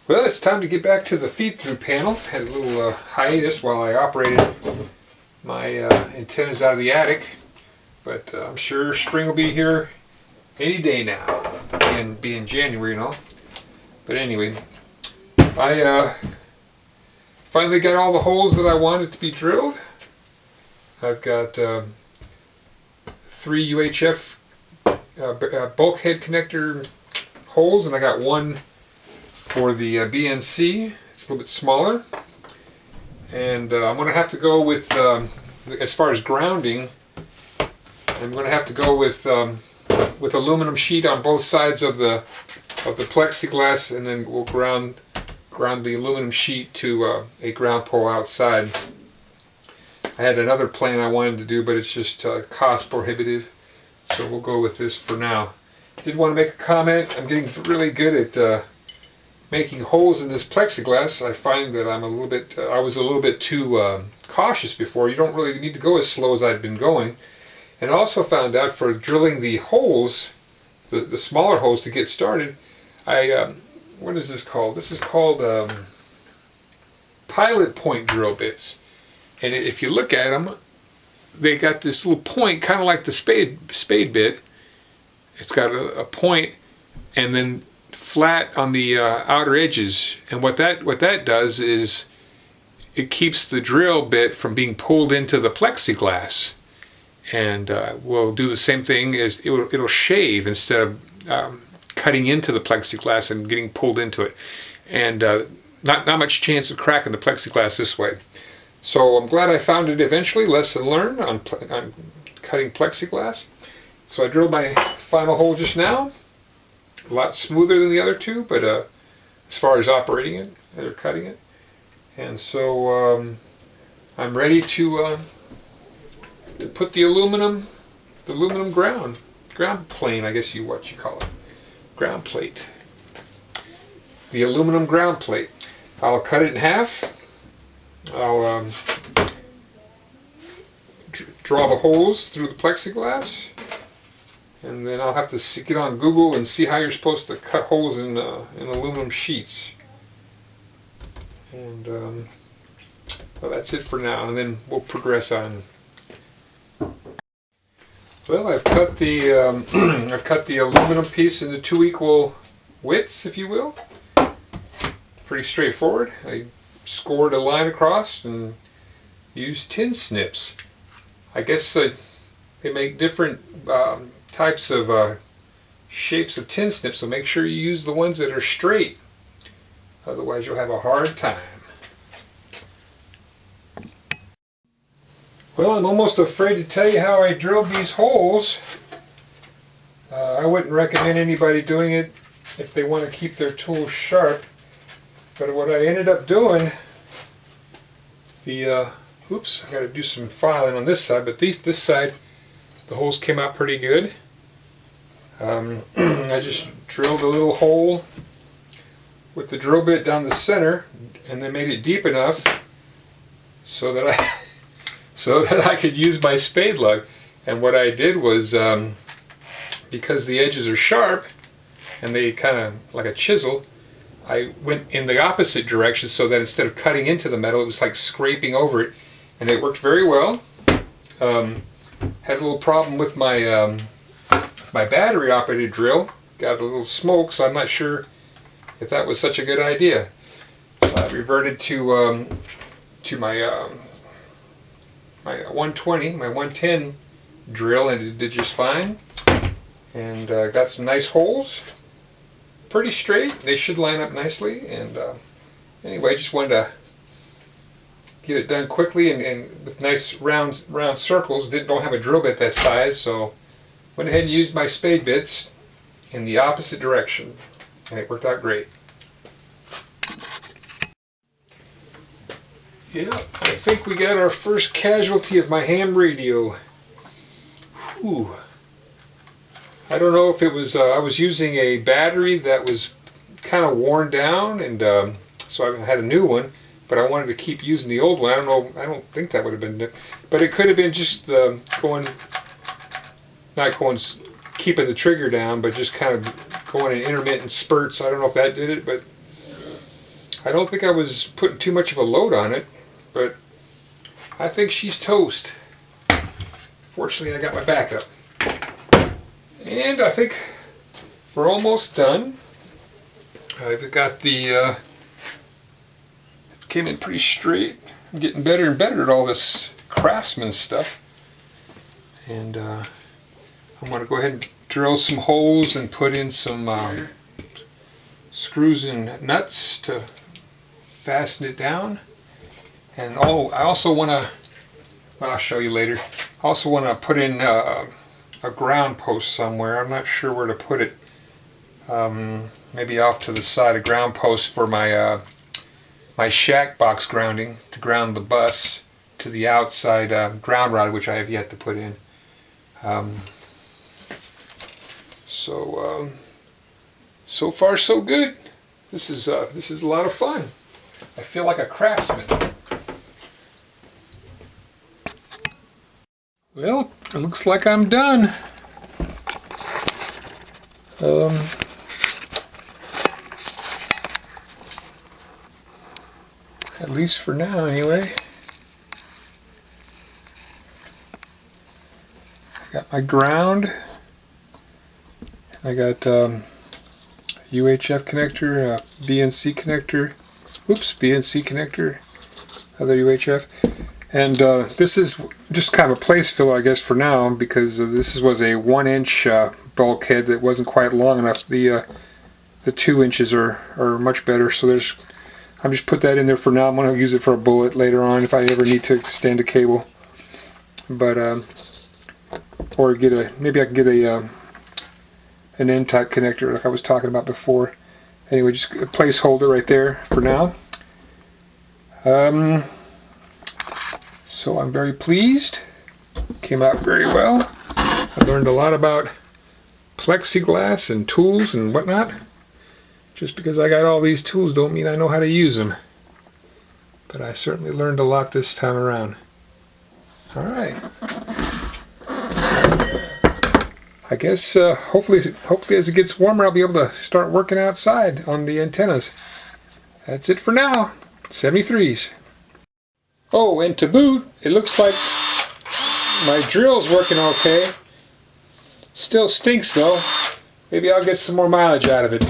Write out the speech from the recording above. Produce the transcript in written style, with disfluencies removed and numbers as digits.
Well, it's time to get back to the feed-through panel. Had a little hiatus while I operated my antennas out of the attic, but I'm sure spring will be here any day now, being January and all. But anyway, I finally got all the holes that I wanted to be drilled. I've got 3 UHF bulkhead connector holes, and I got one for the BNC. It's a little bit smaller, and I'm going to have to go with, as far as grounding, I'm going to have to go with aluminum sheet on both sides of the plexiglass, and then we'll ground the aluminum sheet to a ground pole outside. I had another plan I wanted to do, but it's just cost prohibitive, so we'll go with this for now. Did want to make a comment. I'm getting really good at making holes in this plexiglass. I find that I was a little bit too cautious before. You don't really need to go as slow as I've been going. And I also found out for drilling the holes, the smaller holes to get started, what is this called? This is called pilot point drill bits. And if you look at them, they got this little point, kind of like the spade bit. It's got a point, and then flat on the outer edges. And what that does is it keeps the drill bit from being pulled into the plexiglass. And we'll do the same thing as it'll shave instead of cutting into the plexiglass and getting pulled into it. And not much chance of cracking the plexiglass this way. So I'm glad I found it eventually. Lesson learned on cutting plexiglass. So I drilled my final hole just now. A lot smoother than the other two, but as far as operating it or cutting it. And so I'm ready to put the aluminum ground plane, I guess what you call it, ground plate. The aluminum ground plate. I'll cut it in half. I'll draw the holes through the plexiglass, and then I'll have to get on Google and see how you're supposed to cut holes in aluminum sheets. And well, that's it for now, and then we'll progress on. Well, I've cut the aluminum piece into 2 equal widths, if you will. Pretty straightforward. I scored a line across and used tin snips. I guess they make different types of shapes of tin snips, so make sure you use the ones that are straight. Otherwise you'll have a hard time. Well, I'm almost afraid to tell you how I drilled these holes. I wouldn't recommend anybody doing it if they want to keep their tools sharp. But what I ended up doing, oops, I got to do some filing on this side, but this side, the holes came out pretty good. I just drilled a little hole with the drill bit down the center, and then made it deep enough so that I could use my spade lug. And what I did was, because the edges are sharp and they kind of like a chisel, I went in the opposite direction so that instead of cutting into the metal, it was like scraping over it, and it worked very well. Had a little problem with my battery operated drill. Got a little smoke, so I'm not sure if that was such a good idea. I reverted to my my 120, my 110 drill, and it did just fine. And got some nice holes. Pretty straight. They should line up nicely. And anyway, just wanted to get it done quickly and with nice round circles. Don't have a drill bit that size, so went ahead and used my spade bits in the opposite direction, and it worked out great. Yeah, I think we got our first casualty of my ham radio. Whew. I don't know if it was, I was using a battery that was kind of worn down, and so I had a new one, but I wanted to keep using the old one. I don't know, I don't think that would have been, but it could have been just keeping the trigger down, but just kind of going in intermittent spurts. I don't know if that did it, but I don't think I was putting too much of a load on it, but I think she's toast. Fortunately, I got my backup. And I think we're almost done. I've got the, came in pretty straight. I'm getting better and better at all this Craftsman stuff. And I'm going to go ahead and drill some holes and put in some screws and nuts to fasten it down. And oh, I also want to, well, I'll show you later. I also want to put in a ground post somewhere. I'm not sure where to put it. Maybe off to the side, a ground post for my my shack box grounding, to ground the bus to the outside ground rod, which I have yet to put in. So far so good. This is a lot of fun. I feel like a craftsman. Well, it looks like I'm done. At least for now, anyway. I got my ground. I got UHF connector, BNC connector. Oops, BNC connector. Other UHF. And this is just kind of a place filler, I guess, for now, because this was a 1-inch bulkhead that wasn't quite long enough. The 2 inches are much better. So I'm just put that in there for now. I'm going to use it for a bullet later on if I ever need to extend a cable. But or maybe I can get an N-type connector like I was talking about before. Anyway, just a placeholder right there for now. So I'm very pleased. Came out very well. I learned a lot about plexiglass and tools and whatnot. Just because I got all these tools don't mean I know how to use them. But I certainly learned a lot this time around. Alright. I guess hopefully as it gets warmer I'll be able to start working outside on the antennas. That's it for now. 73s. Oh, and to boot, it looks like my drill's working okay. Still stinks though. Maybe I'll get some more mileage out of it.